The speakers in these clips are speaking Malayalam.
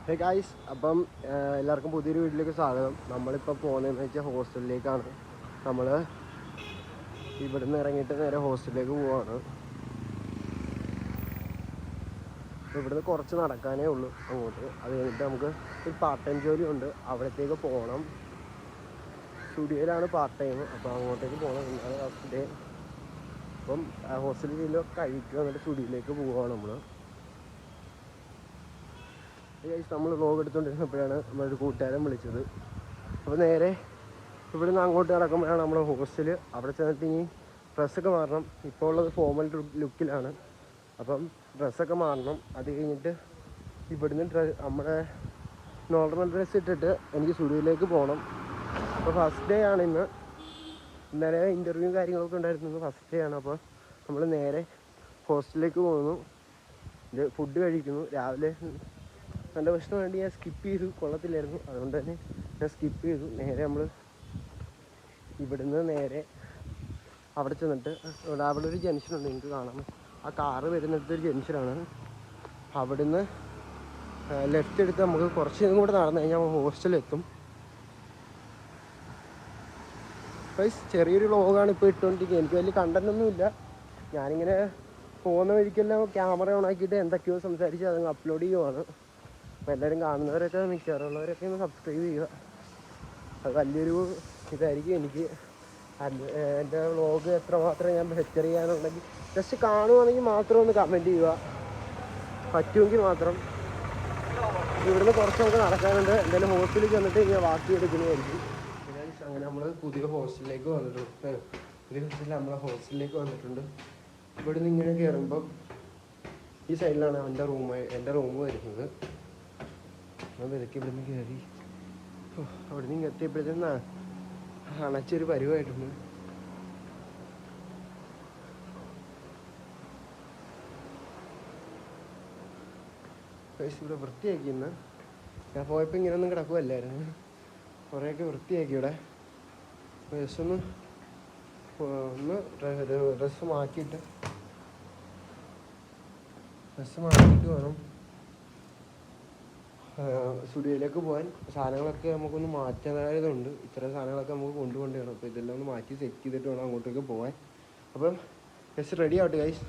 ഹേ ഗായ്സ്, അപ്പം എല്ലാവർക്കും പുതിയൊരു വീട്ടിലേക്ക് സ്വാഗതം. നമ്മളിപ്പോൾ പോകുന്നതെന്ന് വെച്ചാൽ ഹോസ്റ്റലിലേക്കാണ്. നമ്മൾ ഇവിടുന്ന് ഇറങ്ങിയിട്ട് നേരെ ഹോസ്റ്റലിലേക്ക് പോവാണ്. ഇവിടുന്ന് കുറച്ച് നടക്കാനേ ഉള്ളൂ അങ്ങോട്ട്. അത് കഴിഞ്ഞിട്ട് നമുക്ക് ഒരു പാർട്ട് ടൈം ജോലിയുണ്ട്, അവിടത്തേക്ക് പോകണം. സ്റ്റുഡിയോയിലാണ് പാർട്ട് ടൈം, അപ്പോൾ അങ്ങോട്ടേക്ക് പോകണം. ഇന്നാണ് ഫസ്റ്റ് ഡേ. അപ്പം ഹോസ്റ്റലിൽ കഴിക്കുക, എന്നിട്ട് സ്റ്റുഡിയോയിലേക്ക് പോവുകയാണ് നമ്മൾ. നമ്മൾ വ്ലോഗ് എടുത്തുകൊണ്ടിരുന്നപ്പോഴാണ് നമ്മളൊരു കൂട്ടുകാരൻ വിളിച്ചത്. അപ്പോൾ നേരെ ഇവിടുന്ന് അങ്ങോട്ട് നടക്കുമ്പോഴാണ് നമ്മൾ ഹോസ്റ്റൽ. അവിടെ ചെന്നിട്ട് ഇനി ഡ്രസ്സൊക്കെ മാറണം. ഇപ്പോൾ ഉള്ളത് ഫോർമൽ ലുക്കിലാണ്, അപ്പം ഡ്രസ്സൊക്കെ മാറണം. അത് കഴിഞ്ഞിട്ട് ഇവിടുന്ന് നമ്മുടെ നോർമൽ ഡ്രസ്സ് ഇട്ടിട്ട് എനിക്ക് സ്റ്റുഡിയോയിലേക്ക് പോകണം. അപ്പോൾ ഫസ്റ്റ് ഡേ ആണ് ഇന്ന്. ഇന്നലെ ഇൻ്റർവ്യൂവും കാര്യങ്ങളൊക്കെ ഉണ്ടായിരുന്നു. ഫസ്റ്റ് ഡേ ആണ്. അപ്പോൾ നമ്മൾ നേരെ ഹോസ്റ്റലിലേക്ക് പോകുന്നു. ഫുഡ് കഴിക്കുന്നു. രാവിലെ നല്ല ഭക്ഷണം വേണ്ടി ഞാൻ സ്കിപ്പ് ചെയ്തു, കൊള്ളത്തില്ലായിരുന്നു. അതുകൊണ്ട് തന്നെ ഞാൻ സ്കിപ്പ് ചെയ്തു. നേരെ നമ്മൾ ഇവിടുന്ന് നേരെ അവിടെ ചെന്നിട്ട് അവിടെ ഒരു ജംഗ്ഷനുണ്ട്, നിങ്ങൾക്ക് കാണാം. ആ കാറ് വരുന്നിടത്തൊരു ജംഗ്ഷനാണ്. അവിടുന്ന് ലെഫ്റ്റ് എടുത്ത് നമുക്ക് കുറച്ച് കൂടെ നടന്നു കഴിഞ്ഞാൽ നമ്മൾ ഹോസ്റ്റലെത്തും. ചെറിയൊരു വ്ളോഗാണ് ഇപ്പോൾ ഇട്ടുകൊണ്ടിരിക്കുന്നത്. എനിക്ക് വലിയ കണ്ടൻറ്റൊന്നുമില്ല. ഞാനിങ്ങനെ പോകുന്ന വഴിക്കെല്ലാം ക്യാമറ ഓൺ ആക്കിയിട്ട് എന്തൊക്കെയോ സംസാരിച്ച് അതങ്ങ് അപ്ലോഡ് ചെയ്യുവാണ്. അപ്പോൾ എല്ലാവരും കാണുന്നവരൊക്കെ, മിക്കവാറുള്ളവരൊക്കെ ഒന്ന് സബ്സ്ക്രൈബ് ചെയ്യുക. അത് വലിയൊരു ഇതായിരിക്കും എനിക്ക്. എൻ്റെ വ്ളോഗ് എത്രമാത്രം ഞാൻ ബെറ്റർ ചെയ്യാനുണ്ടെങ്കിൽ ജസ്റ്റ് കാണുവാണെങ്കിൽ മാത്രം ഒന്ന് കമൻറ്റ് ചെയ്യുക, പറ്റുമെങ്കിൽ മാത്രം. ഇവിടുന്ന് കുറച്ച് നമുക്ക് നടക്കാനുണ്ട്. എന്തായാലും ഹോസ്റ്റലിൽ ചെന്നിട്ട് ഇങ്ങനെ ബാക്കി എടുക്കുന്നതായിരിക്കും. അങ്ങനെ നമ്മൾ പുതിയ ഹോസ്റ്റലിലേക്ക് വന്നിട്ടുണ്ട്. പുതിയ ഹോസ്റ്റലിലേക്ക് വന്നിട്ടുണ്ട്. ഇവിടുന്ന് ഇങ്ങനെ കയറുമ്പം ഈ സൈഡിലാണ് എൻ്റെ റൂം വരുന്നത്. ഞാൻ വിലക്ക് ഇവിടുന്ന് കയറി അവിടെ നിന്ന് എത്തിയപ്പോഴത്തേന് അണച്ചൊരു പരിവായിട്ടുണ്ട്. ഇവിടെ വൃത്തിയാക്കി. ഇന്ന് ഞാൻ പോയപ്പോൾ ഇങ്ങനെയൊന്നും കിടക്കുമല്ലായിരുന്നു. കുറേയൊക്കെ വൃത്തിയാക്കി ഇവിടെ. ജസ്റ്റ് ഒന്ന് ഡ്രസ്സ് മാറ്റിയിട്ട് വേണം സ്റ്റുഡിയോയിലേക്ക് പോകാൻ. സാധനങ്ങളൊക്കെ നമുക്കൊന്ന് മാറ്റാനായതുണ്ട്. ഇത്ര സാധനങ്ങളൊക്കെ നമുക്ക് കൊണ്ടുപോകേണ്ടി വരും. അപ്പോൾ ഇതെല്ലാം ഒന്ന് മാറ്റി സെറ്റ് ചെയ്തിട്ട് വേണം അങ്ങോട്ടേക്ക് പോകാൻ. അപ്പം ജസ്റ്റ് റെഡി ആവട്ടെ ഗൈസ്.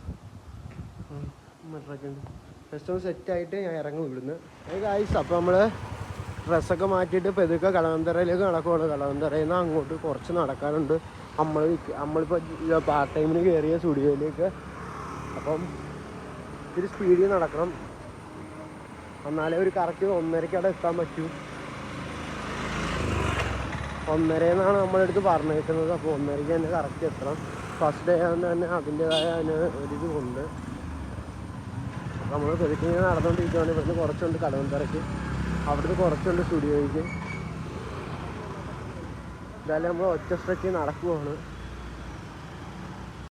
ജസ്റ്റ് ഒന്ന് സെറ്റായിട്ട് ഞാൻ ഇറങ്ങും ഇവിടുന്ന്. ഗൈസ്, അപ്പോൾ നമ്മൾ ഡ്രസ്സൊക്കെ മാറ്റിയിട്ട് പെതുക്കെ കടവന്തറയിലേക്ക് നടക്കുവാണ്. കടവന്തറയിൽ നിന്ന് അങ്ങോട്ട് കുറച്ച് നടക്കാനുണ്ട്. നമ്മളിപ്പോൾ പാർട്ട് ടൈമിന് കയറിയ സ്റ്റുഡിയോയിലേക്ക്. അപ്പം ഇത്തിരി സ്പീഡിൽ നടക്കണം, എന്നാലേ ഒരു കറക്റ്റ് 1:30 അവിടെ എത്താൻ പറ്റൂ. 1:30 നമ്മളടുത്ത് പറഞ്ഞേക്കുന്നത്. അപ്പോൾ 1:30 തന്നെ കറക്റ്റ് എത്തണം. ഫസ്റ്റ് ഡേ ആയതുകൊണ്ട് തന്നെ അതിൻ്റേതായ ഒരിത് കൊണ്ട് നമ്മൾ പെരുക്കി നടന്നുകൊണ്ടിരിക്കുകയാണ്. ഇവിടുന്ന് കുറച്ചുണ്ട് കടവന്തറയ്ക്ക്, അവിടുന്ന് കുറച്ചുണ്ട് സ്റ്റുഡിയോയ്ക്ക്. എന്തായാലും നമ്മൾ ഒറ്റ സ്ട്രെച്ച് നടക്കുവാണ്.